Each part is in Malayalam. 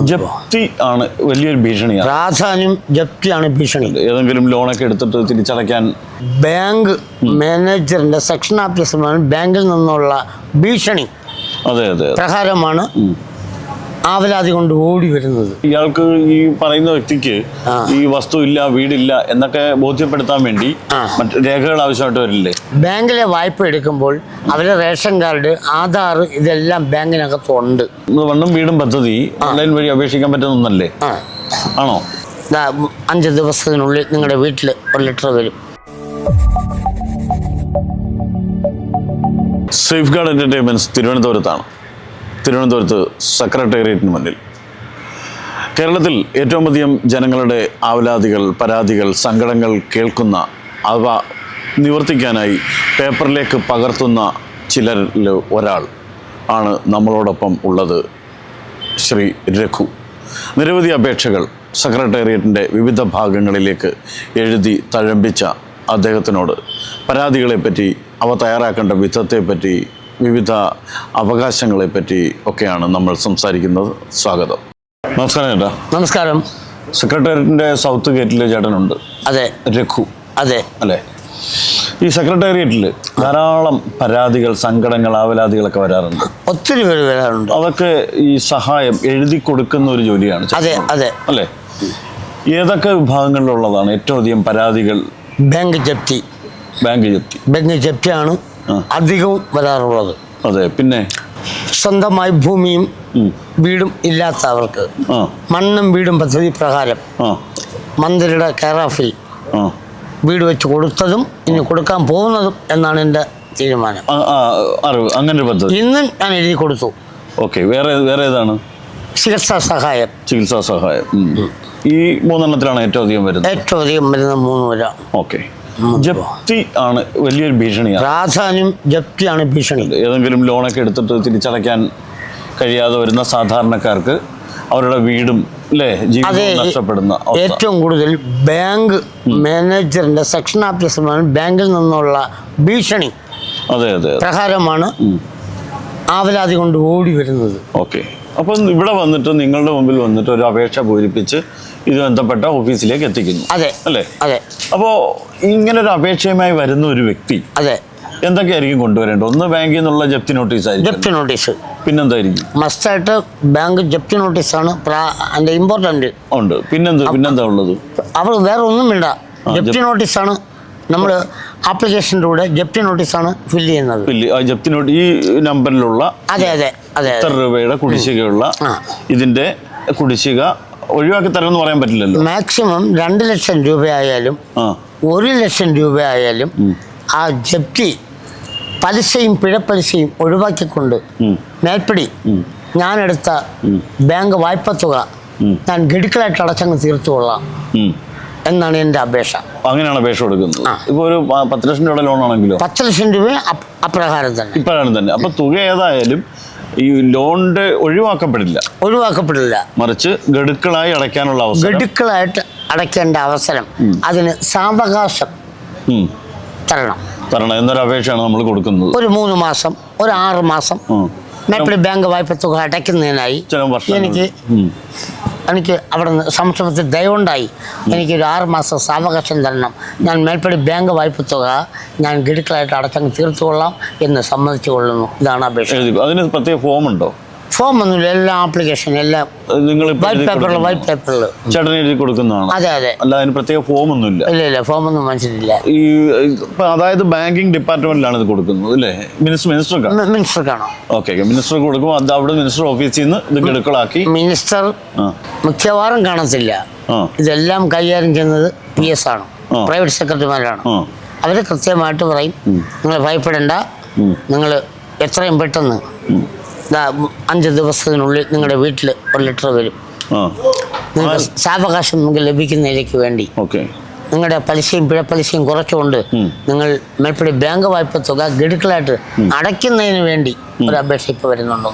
ജപ്തി ആണ് വലിയൊരു ഭീഷണിയാണ്. പ്രാധാന്യം ജപ്തിയാണ് ഭീഷണി. ഏതെങ്കിലും ലോണൊക്കെ എടുത്തിട്ട് തിരിച്ചടയ്ക്കാൻ ബാങ്ക് മാനേജറിന്റെ സെക്ഷൻ ഓഫീസർമാർ ബാങ്കിൽ നിന്നുള്ള ഭീഷണി പ്രകാരമാണ് ആവലാതി കൊണ്ട് ഓടി വരുന്നത്. ഇയാൾക്ക് ഈ പറയുന്ന വ്യക്തിക്ക് ഈ വസ്തു ഇല്ല, വീടില്ല എന്നൊക്കെ ബോധ്യപ്പെടുത്താൻ വേണ്ടി മറ്റു രേഖകൾ ആവശ്യമായിട്ട് വരില്ലേ? ബാങ്കിലെ വായ്പ എടുക്കുമ്പോൾ അവരുടെ റേഷൻ കാർഡ്, ആധാർ ഇതെല്ലാം ബാങ്കിനകത്തുണ്ട്. മണ്ണും വീടും പദ്ധതി ഓൺലൈൻ വഴി അപേക്ഷിക്കാൻ പറ്റുന്ന ഒന്നല്ലേ? ആണോ? 5 ദിവസത്തിനുള്ളിൽ നിങ്ങളുടെ വീട്ടിൽ ഒരു ലെറ്റർ വരും. സേഫ് ഗാർഡ് എന്റർടൈൻമെന്റ്സ് തിരുവനന്തപുരത്ത് സെക്രട്ടേറിയറ്റിന് മുന്നിൽ കേരളത്തിൽ ഏറ്റവും അധികം ജനങ്ങളുടെ ആവലാതികൾ, പരാതികൾ, സങ്കടങ്ങൾ കേൾക്കുന്ന, അവ നിവർത്തിക്കാനായി പേപ്പറിലേക്ക് പകർത്തുന്ന ചിലരിൽ ഒരാൾ ആണ് നമ്മളോടൊപ്പം ഉള്ളത്. ശ്രീ രഘു. നിരവധി അപേക്ഷകൾ സെക്രട്ടേറിയറ്റിൻ്റെ വിവിധ ഭാഗങ്ങളിലേക്ക് എഴുതി തഴമ്പിച്ച അദ്ദേഹത്തിനോട് പരാതികളെപ്പറ്റി, അവ തയ്യാറാക്കേണ്ട വിധത്തെപ്പറ്റി, വിവിധ അവകാശങ്ങളെപ്പറ്റി ഒക്കെയാണ് നമ്മൾ സംസാരിക്കുന്നത്. സ്വാഗതം. നമസ്കാരം ചേട്ടാ. നമസ്കാരം. സെക്രട്ടേറിയറ്റിൻ്റെ സൗത്ത് ഗേറ്റിൽ ചേട്ടനുണ്ട്. അതെ. രഘു. അതെ അല്ലേ? ഈ സെക്രട്ടേറിയറ്റിൽ ധാരാളം പരാതികൾ, സങ്കടങ്ങൾ, ആവലാതികളൊക്കെ വരാറുണ്ട്. ഒത്തിരി പേര് വരാറുണ്ട്. അതൊക്കെ ഈ സഹായം എഴുതി കൊടുക്കുന്ന ഒരു ജോലിയാണ്. അതെ അതെ അല്ലേ? ഏതൊക്കെ വിഭാഗങ്ങളിലുള്ളതാണ് ഏറ്റവും അധികം പരാതികൾ? ബാങ്ക് ജപ്തി. ബാങ്ക് ജപ്തിയാണ് അധികവും വരാറുള്ളത്. അതെ. പിന്നെ സ്വന്തമായി ഭൂമിയും വീടും ഇല്ലാത്തവർക്ക് മണ്ണും വീടും പദ്ധതി പ്രകാരം മന്ത്രിയുടെ കെയർ ഓഫിൽ വീട് വെച്ച് കൊടുത്തതും ഇനി കൊടുക്കാൻ പോകുന്നതും എന്നാണ് എൻ്റെ തീരുമാനം. അങ്ങനെ ഒരു പദ്ധതി ഇന്നും ഞാൻ എഴുതി കൊടുത്തു. ഓക്കെ. വേറെ ഏതാണ്? ചികിത്സാ സഹായം. ഈ 3 എണ്ണത്തിലാണ് ഏറ്റവും അധികം വരുന്നത്. 3 വരാം. ഓക്കെ. ജപ്തി ആണ് വലിയൊരു ഭീഷണിയാണ്. പ്രാധാന്യം ജപ്തിയാണ് ഭീഷണി. ഏതെങ്കിലും ലോണൊക്കെ എടുത്തിട്ട് തിരിച്ചടയ്ക്കാൻ കഴിയാതെ വരുന്ന സാധാരണക്കാർക്ക് അവരുടെ വീടും ജീവിതവും നഷ്ടപ്പെടുന്ന ഏറ്റവും കൂടുതൽ ബാങ്ക് മാനേജറിന്റെ സെക്ഷൻ ഓഫീസർമാർ ബാങ്കിൽ നിന്നുള്ള ഭീഷണി പ്രകാരമാണ് ആവലാതി കൊണ്ട് ഓടി വരുന്നത്. ഓക്കെ. അപ്പം ഇവിടെ വന്നിട്ട് നിങ്ങളുടെ മുമ്പിൽ വന്നിട്ട് ഒരു അപേക്ഷ പൂരിപ്പിച്ച് ഇത് ബന്ധപ്പെട്ട ഓഫീസിലേക്ക് എത്തിക്കുന്നു. അതെ അല്ലേ? അതെ. അപ്പോൾ ഇങ്ങനെ ഒരു അപേക്ഷയുമായി വരുന്ന ഒരു വ്യക്തി എന്തൊക്കെയായിരിക്കും കൊണ്ടുവരേണ്ടത്? ഒന്ന് ബാങ്കിൽ നിന്നുള്ള ജപ്തി നോട്ടീസ് ആയിരിക്കും. ജപ്തി നോട്ടീസ്. പിന്നെന്തായിരിക്കും? മസ്റ്റായിട്ട് ബാങ്ക് ജപ്തി നോട്ടീസാണ് അതിന്റെ ഇമ്പോർട്ടന്റ്. ഉണ്ട്. പിന്നെന്താ ഉള്ളത്? അവിടെ വേറെ ഒന്നും വേണ്ട. ജപ്തി നോട്ടീസാണ്. നമ്മൾ ആപ്ലിക്കേഷൻ്റെ കൂടെ ജപ്തി നോട്ടീസാണ് ഫില്ല് ചെയ്യുന്നത്. ജപ്തി നോട്ട് ഈ നമ്പറിലുള്ള എത്ര രൂപയുടെ കുടിശ്ശികയുള്ള ഇതിന്റെ കുടിശ്ശിക ഒഴിവാക്കി തരണമെന്ന് പറയാൻ പറ്റില്ലല്ലോ. മാക്സിമം 2 ലക്ഷം രൂപയായാലും 1 ലക്ഷം രൂപയായാലും ആ ജപ്തി പലിശയും പിഴപ്പലിശയും ഒഴിവാക്കിക്കൊണ്ട് മേൽപ്പടി ഞാനെടുത്ത ബാങ്ക് വായ്പ തുക ഞാൻ ഗഡുക്കളായിട്ട് അടച്ചങ്ങ് തീർത്തുകൊള്ളാം എന്നാണ് എൻ്റെ അപേക്ഷ. അങ്ങനെയാണ് അപേക്ഷ കൊടുക്കുന്നത്. ഇപ്പോൾ ഒരു 10 ലക്ഷം രൂപയുടെ ലോൺ ആണെങ്കിലോ 10 ലക്ഷം രൂപ അപ്രകാരം തന്നെ. അപ്പൊ തുക ഏതായാലും ഈ ലോണിന്റെ ഒഴിവാക്കപ്പെടില്ല, മറിച്ച് ഗഡുക്കളായി അടയ്ക്കാനുള്ള അവസരം, ഗഡുക്കളായിട്ട് അടയ്ക്കേണ്ട അവസരം, അതിന് സാവകാശം തരണം എന്നൊരു അപേക്ഷയാണ് നമ്മൾ കൊടുക്കുന്നത്. ഒരു 3 മാസം, ഒരു 6 മാസം മേൽപ്പടി ബാങ്ക് വായ്പ തുക അടയ്ക്കുന്നതിനായി എനിക്ക് അവിടെ നിന്ന് സംശയത്തിൽ ദയവുണ്ടായി എനിക്കൊരു 6 മാസം സാവകാശം തരണം. ഞാൻ മേൽപ്പടി ബാങ്ക് വായ്പ തുക ഞാൻ ഗഡുക്കളായിട്ട് അടച്ചങ്ങ് തീർത്തുകൊള്ളാം എന്ന് സമ്മതിച്ചു കൊള്ളുന്നു. ഇതാണ് അപേക്ഷ. അതിന് പ്രത്യേക ഫോം ഉണ്ടോ? ഫോം ഒന്നുമില്ല. എല്ലാ ആപ്ലിക്കേഷൻ എല്ലാം വൈറ്റ് പേപ്പറിൽ ചേട്ടൻ എഴുതി കൊടുക്കുന്നതാണ്. അതെ. അല്ല, അതിന് പ്രത്യേക ഫോം ഒന്നുമില്ല. ഇല്ല, ഫോം ഒന്നും മനസ്സിലില്ല. ഈ അതായത് ബാങ്കിങ് ഡിപ്പാർട്ട്മെന്റിലാണ് ഇത് കൊടുക്കുന്നത് അല്ലേ? മിനിസ്റ്റർക്കാണോ? ഓക്കെ. മിനിസ്റ്റർ കൊടുക്കും. അത് അവിടെ മിനിസ്റ്റർ ഓഫീസിൽ നിന്ന് ഇത് ഗഡുക്കളാക്കി മിനിസ്റ്റർ മിക്കവാറും കാണത്തില്ല. ഇതെല്ലാം കൈകാര്യം ചെയ്യുന്നത് PS ആണ്, പ്രൈവറ്റ് സെക്രട്ടറിമാരാണ്. അവർ കൃത്യമായിട്ട് പറയും, നിങ്ങൾ ഭയപ്പെടേണ്ട, നിങ്ങൾ എത്രയും പെട്ടെന്ന് 5 ദിവസത്തിനുള്ളിൽ നിങ്ങളുടെ വീട്ടിൽ ഒരു ലെറ്റർ വരും. നിങ്ങൾക്ക് സാവകാശം നിങ്ങൾക്ക് ലഭിക്കുന്നതിലേക്ക് വേണ്ടി നിങ്ങളുടെ പലിശയും പിഴപ്പലിശയും കുറച്ചുകൊണ്ട് നിങ്ങൾ മേൽപ്പടി ബാങ്ക് വായ്പ തുക ഗഡുക്കളായിട്ട് അടയ്ക്കുന്നതിന് വേണ്ടി ഒരു അപേക്ഷ ഇപ്പോൾ വരുന്നുണ്ടോ?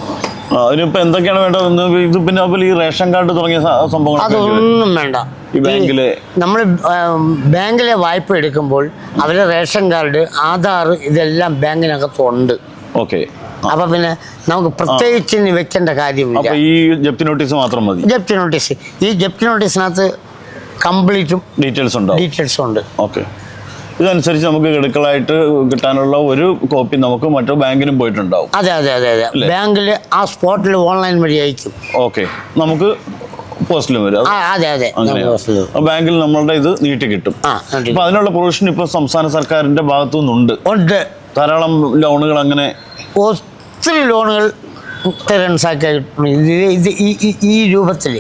അതിനിപ്പോ എന്തൊക്കെയാണ് വേണ്ടത്? ഇത് പിന്നെ ഈ റേഷൻ കാർഡ് തുടങ്ങിയ സംഭവങ്ങൾ അതൊന്നും വേണ്ട. നമ്മൾ ബാങ്കിലെ വായ്പ എടുക്കുമ്പോൾ അവരുടെ റേഷൻ കാർഡ്, ആധാർ ഇതെല്ലാം ബാങ്കിനകത്തുണ്ട്. ഓക്കെ. അപ്പൊ പിന്നെ നമുക്ക് പ്രത്യേകിച്ച് ഇനി വെക്കേണ്ട കാര്യമില്ല. അപ്പൊ ഈ ജപ്തി നോട്ടീസ് മാത്രം മതി. ജപ്തി നോട്ടീസ്, ഈ ജപ്തി നോട്ടീസിനകത്ത് കംപ്ലീറ്റും ഡീറ്റെയിൽസ് ഉണ്ട്. ഓക്കെ. ഇതനുസരിച്ച് നമുക്ക് ഗഡുക്കളായിട്ട് കിട്ടാനുള്ള ഒരു കോപ്പി നമുക്ക് മറ്റു ബാങ്കിനും പോയിട്ടുണ്ടാവും. അതെ അതെ അതെ അതെ, ബാങ്കിൽ ആ സ്പോട്ടിൽ ഓൺലൈൻ വഴി അയക്കും. ഓക്കെ, നമുക്ക് പോസ്റ്റിലും വരും. അതെ അതെ, ബാങ്കിൽ നമ്മളുടെ ഇത് നീട്ടി കിട്ടും. അപ്പൊ അതിനുള്ള പ്രൊവിഷൻ ഇപ്പൊ സംസ്ഥാന സർക്കാരിന്റെ ഭാഗത്തു നിന്നുണ്ട്. ധാരാളം ലോണുകൾ, അങ്ങനെ ഒത്തിരി ലോണുകൾ ഇത് ഈ രൂപത്തിൽ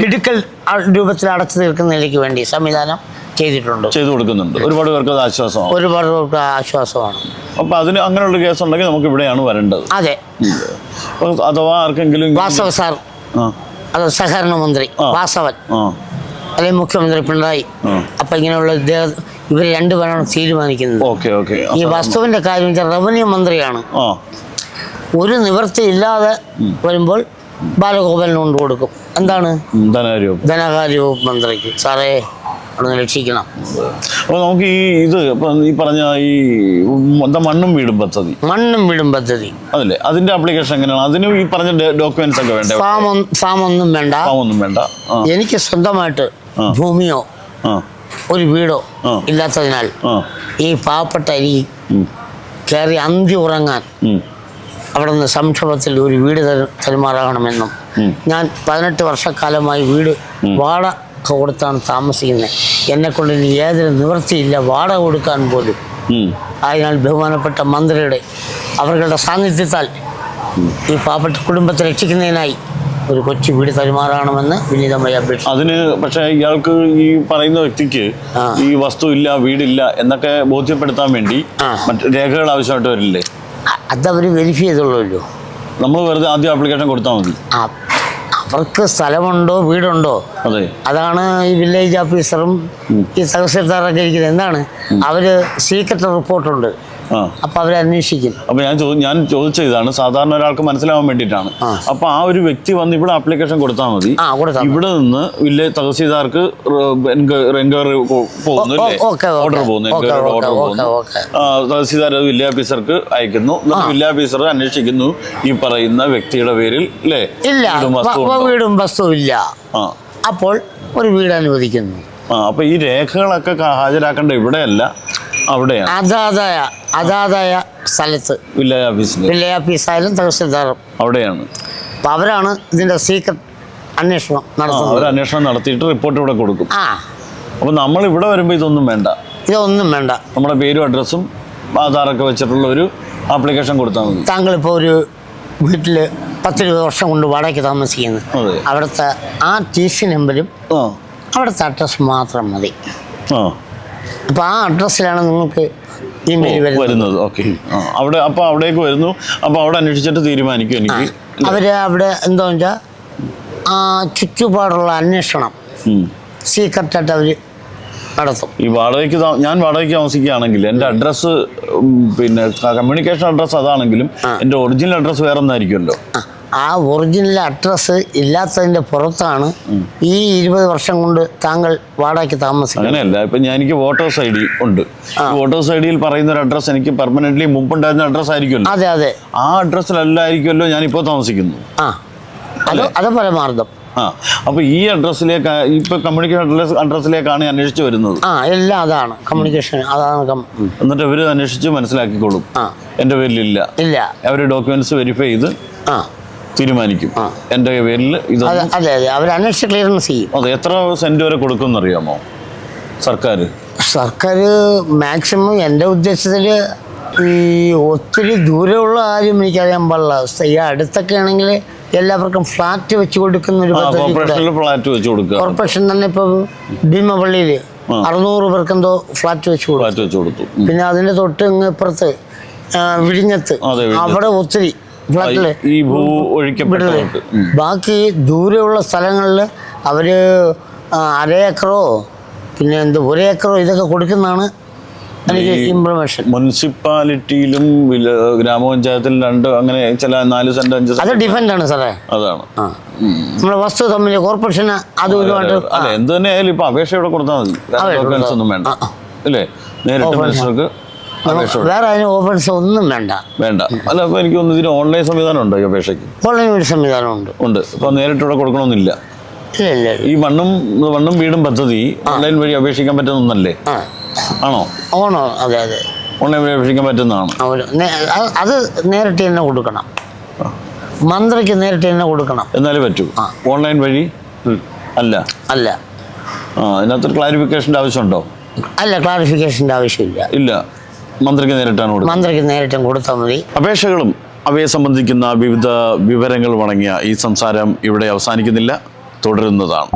ഗഡുക്കൾ രൂപത്തിൽ അടച്ചു തീർക്കുന്നതിലേക്ക് വേണ്ടി സംവിധാനം ചെയ്തു കൊടുക്കുന്നുണ്ട്. ഒരുപാട് പേർക്ക് അത് ആശ്വാസമാണ്. അപ്പൊ അതിന് അങ്ങനെയുള്ള കേസ് ഉണ്ടെങ്കിൽ നമുക്ക് ഇവിടെയാണ് വരേണ്ടത്. അതെ. അഥവാ ആർക്കെങ്കിലും വാസവ സാർ, അത് സഹകരണ മന്ത്രി വാസവൻ, അല്ലെങ്കിൽ മുഖ്യമന്ത്രി പിണറായി, അപ്പൊ ഇങ്ങനെയുള്ള ഇവർ രണ്ടുപേരാണ് തീരുമാനിക്കുന്നത്. ഈ വസ്തുവിന്റെ കാര്യം റവന്യൂ മന്ത്രിയാണ്. ഒരു നിവൃത്തി ഇല്ലാതെ വരുമ്പോൾ ബാലഗോപാലിന് കൊണ്ട് കൊടുക്കും. എന്താണ്? ധനകാര്യ വകുപ്പ് മന്ത്രിക്ക്. സാറേ അവിടെ രക്ഷിക്കണം. അപ്പോൾ നമുക്ക് ഈ പറഞ്ഞ ഈ മണ്ണും വീടും പദ്ധതി അതല്ലേ, അതിന്റെ ആപ്ലിക്കേഷൻ എങ്ങനെയാണ്? അതിന് ഈ പറഞ്ഞ ഡോക്യുമെന്റ്സ് ഒക്കെ വേണ്ടേ? ഫാം ഒന്നും വേണ്ട. എനിക്ക് സ്വന്തമായിട്ട് ഭൂമിയോ ഒരു വീടോ ഇല്ലാത്തതിനാൽ ഈ പാവപ്പെട്ട അരി കയറി അന്തി ഉറങ്ങാൻ അവിടെ നിന്ന് സംക്ഷോഭത്തിൽ ഒരു വീട് തരുമാറാകണമെന്നും, ഞാൻ 18 വർഷക്കാലമായി വീട് വാടക കൊടുത്താണ് താമസിക്കുന്നത്, എന്നെക്കൊണ്ട് ഇനി ഏതൊരു നിവൃത്തിയില്ല വാടക കൊടുക്കാൻ പോലും. അതിനാൽ ബഹുമാനപ്പെട്ട മന്ത്രിയുടെ അവരുടെ സാന്നിധ്യത്താൽ ഈ പാവപ്പെട്ട കുടുംബത്തെ രക്ഷിക്കുന്നതിനായി ഒരു കൊച്ചു വീട് തരുമാറാകണമെന്ന് വിനീതമായി അപേക്ഷിച്ചു. അതിന് പക്ഷേ ഇയാൾക്ക് ഈ പറയുന്ന വ്യക്തിക്ക് ഈ വസ്തു ഇല്ല, വീടില്ല എന്നൊക്കെ ബോധ്യപ്പെടുത്താൻ വേണ്ടി മറ്റു രേഖകൾ ആവശ്യമായിട്ട് വരില്ലേ? അതവർ വെരിഫൈ ചെയ്തോളൂല്ലോ. നമ്മൾ വെറുതെ ആദ്യം ആപ്ലിക്കേഷൻ കൊടുത്താൽ മതി. അവർക്ക് സ്ഥലമുണ്ടോ വീടുണ്ടോ, അതാണ് ഈ വില്ലേജ് ഓഫീസറും ഈ തഹസിൽദാറൊക്കെ ഇരിക്കുന്നത്. എന്താണ്, അവര് സീക്രട്ട് റിപ്പോർട്ടുണ്ട്, അപ്പൊ അവരെ അന്വേഷിക്കും. അപ്പൊ ഞാൻ ചോദിച്ച ഇതാണ്, സാധാരണ ഒരാൾക്ക് മനസ്സിലാവാൻ വേണ്ടിയിട്ടാണ്. അപ്പൊ ആ ഒരു വ്യക്തി വന്ന് ഇവിടെ ആപ്ലിക്കേഷൻ കൊടുത്താൽ മതി. ഇവിടെ നിന്ന് വില്ലേജ് തഹസീൽദാർക്ക് ഓർഡർ പോകുന്നു, തഹസീൽദാർ വില്ലേജ് ഓഫീസർക്ക് അയക്കുന്നു, വില്ലേജ് ഓഫീസർ അന്വേഷിക്കുന്നു ഈ പറയുന്ന വ്യക്തിയുടെ പേരിൽ വീടും വസ്തുവും ഇല്ല. അപ്പോൾ ഒരു വീട് അനുവദിക്കുന്നു. അപ്പൊ ഈ രേഖകളൊക്കെ ഹാജരാക്കേണ്ട ഇവിടെയല്ല, അവിടെയാണ് അതാതായ സ്ഥലത്ത് വില്ലേജ് ഓഫീസായാലും തഹസിൽദാറും അവിടെയാണ്. അപ്പൊ അവരാണ് ഇതിന്റെ സീക്രട്ട് അന്വേഷണം നടത്തുന്നത്. അവർ അന്വേഷണം നടത്തിയിട്ട് റിപ്പോർട്ട് ഇവിടെ കൊടുക്കും. അപ്പൊ നമ്മൾ ഇവിടെ വരുമ്പോ ഇതൊന്നും വേണ്ട. നമ്മുടെ പേരും അഡ്രസ്സും ആധാറൊക്കെ വെച്ചിട്ടുള്ള ഒരു ആപ്ലിക്കേഷൻ കൊടുത്താൽ മതി. താങ്കളിപ്പോ ഒരു വീട്ടില് 10-20 വർഷം കൊണ്ട് വാടകയ്ക്ക് താമസിക്കുന്നു, അവിടുത്തെ ആ TC നമ്പരും അവിടുത്തെ അഡ്രസ് മാത്രം മതി. അപ്പൊ ആ അഡ്രസ്സിലാണ് നിങ്ങൾക്ക് ഇമെയിൽ വരുന്നത്. അവിടേക്ക് വരുന്നു. അപ്പൊ അവിടെ അന്വേഷിച്ചിട്ട് തീരുമാനിക്കും. എനിക്ക് അവിടെ എന്താ വെച്ചാൽ ചുറ്റുപാടുള്ള അന്വേഷണം സീക്രട്ടായിട്ട് അവര് നടത്തും. ഈ ഞാൻ വാടകയ്ക്ക് താമസിക്കുകയാണെങ്കിൽ എൻ്റെ അഡ്രസ്സ്, പിന്നെ കമ്മ്യൂണിക്കേഷൻ അഡ്രസ്സ് അതാണെങ്കിലും എൻ്റെ ഒറിജിനൽ അഡ്രസ്സ് വേറെ ഒന്നായിരിക്കുമല്ലോ. ആ ഒറിജിനൽ അഡ്രസ്സ് ഇല്ലാത്തതിന്റെ പുറത്താണ് ഈ 20 വർഷം കൊണ്ട് താങ്കൾ വാടകയ്ക്ക് താമസിക്കുന്നത്. അങ്ങനെയല്ല, ഇപ്പൊ എനിക്ക് വോട്ടേഴ്സ് ID ഉണ്ട്. വോട്ടേഴ്സ് IDയിൽ പറയുന്ന ഒരു അഡ്രസ്സ് എനിക്ക് പെർമനന്റ്ലി മുമ്പുണ്ടായിരുന്ന അഡ്രസ്സ് ആയിരിക്കുമല്ലോ. അതെ. ആ അഡ്രസ്സിലല്ലായിരിക്കുമല്ലോ ഞാനിപ്പോൾ താമസിക്കുന്നു. അത് പരമാർത്ഥം. അപ്പൊ ഈ അഡ്രസ്സിലേക്ക്, ഇപ്പൊ കമ്മ്യൂണിക്കേഷൻ അഡ്രസ്സിലേക്കാണ് അന്വേഷിച്ച് വരുന്നത്. എല്ലാം അതാണ് കമ്മ്യൂണിക്കേഷൻ. എന്നിട്ട് ഇവര് അന്വേഷിച്ച് മനസ്സിലാക്കിക്കോളും എന്റെ പേരിലില്ല. അവര് ഡോക്യുമെന്റ്സ് വെരിഫൈ ചെയ്ത് തീരുമാനിക്കും എന്റെ പേരിൽ ഇത്. അവർ അന്വേഷിച്ച് ക്ലിയറൻസ് ചെയ്യും. അതെ. എത്ര സെന്റ് വരെ കൊടുക്കും എന്നറിയാമോ സർക്കാർ? മാക്സിമം എൻ്റെ ഉദ്ദേശത്തിൽ ഈ ഒത്തിരി ദൂരമുള്ള കാര്യം എനിക്കറിയാൻ പാടില്ല. ഈ അടുത്തൊക്കെ ആണെങ്കിൽ എല്ലാവർക്കും ഫ്ലാറ്റ് വെച്ച് കൊടുക്കുന്ന ഒരു കോർപ്പറേഷൻ തന്നെ. ഇപ്പൊ ഭീമപള്ളിയിൽ 600 പേർക്കെന്തോ ഫ്ലാറ്റ് വെച്ച് കൊടുത്തു. പിന്നെ അതിന്റെ തൊട്ട് ഇപ്പുറത്ത് വിഴിഞ്ഞത്ത് അവിടെ ഒത്തിരി ഫ്ലാറ്റില്. ബാക്കി ദൂരെയുള്ള സ്ഥലങ്ങളിൽ അവര് 1/2 ഏക്കറോ പിന്നെ 1 ഏക്കറോ ഇതൊക്കെ കൊടുക്കുന്നതാണ് എനിക്ക് ഇംപ്ലിമേഷൻ. മുനിസിപ്പാലിറ്റിയിലും ഗ്രാമപഞ്ചായത്തിലും 2 അങ്ങനെ ചില 4 സെന്റ് 5 സെന്റ് അത് ഡിഫറെന്റ് ആണ് സാറേ. അതാണ് നമ്മുടെ വസ്തു തമ്മിൽ കോർപ്പറേഷന് അതുമായിട്ട് എന്ത് തന്നെ ആയാലും ഇപ്പൊ അപേക്ഷ ഇവിടെ കൊടുത്താൽ മതി. ഡോക്യുമെന്റ്സ് ഒന്നും വേണ്ട അല്ലേ? നേരിട്ട് മിനിസ്റ്റർക്ക് വേറെ അതിന് ഓഫേഴ്സ് ഒന്നും വേണ്ട. അല്ല, അപ്പോൾ എനിക്ക് തോന്നുന്നു ഇതിന് ഓൺലൈൻ സംവിധാനം ഉണ്ടോ ഈ അപേക്ഷയ്ക്ക്? ഓൺലൈൻ ഒരു സംവിധാനം ഉണ്ട്. അപ്പോൾ നേരിട്ട് ഇവിടെ കൊടുക്കണമെന്നില്ല. ഇല്ല. ഈ മണ്ണും വീടും പദ്ധതി ഓൺലൈൻ വഴി അപേക്ഷിക്കാൻ പറ്റുന്ന ഒന്നല്ലേ? ആണോ? അതെ. ഓൺലൈൻ വഴി അപേക്ഷിക്കാൻ പറ്റുന്നതാണ്. അത് നേരിട്ട് തന്നെ കൊടുക്കണം. മന്ത്രിക്ക് നേരിട്ട് തന്നെ കൊടുക്കണം എന്നാലേ പറ്റൂ. ഓൺലൈൻ വഴി അല്ല. അതിനകത്തൊരു ക്ലാരിഫിക്കേഷൻ്റെ ആവശ്യമുണ്ടോ? അല്ല, ക്ലാരിഫിക്കേഷൻ്റെ ആവശ്യമില്ല. ഇല്ല, മന്ത്രിക്ക് നേരിട്ടാണ് കൊടുക്കുന്നത്. മന്ത്രിക്ക് നേരിട്ടും കൊടുത്താൽ മതി. അപേക്ഷകളും അവയെ സംബന്ധിക്കുന്ന വിവിധ വിവരങ്ങൾ അടങ്ങിയ ഈ സംസാരം ഇവിടെ അവസാനിക്കുന്നില്ല, തുടരുന്നതാണ്.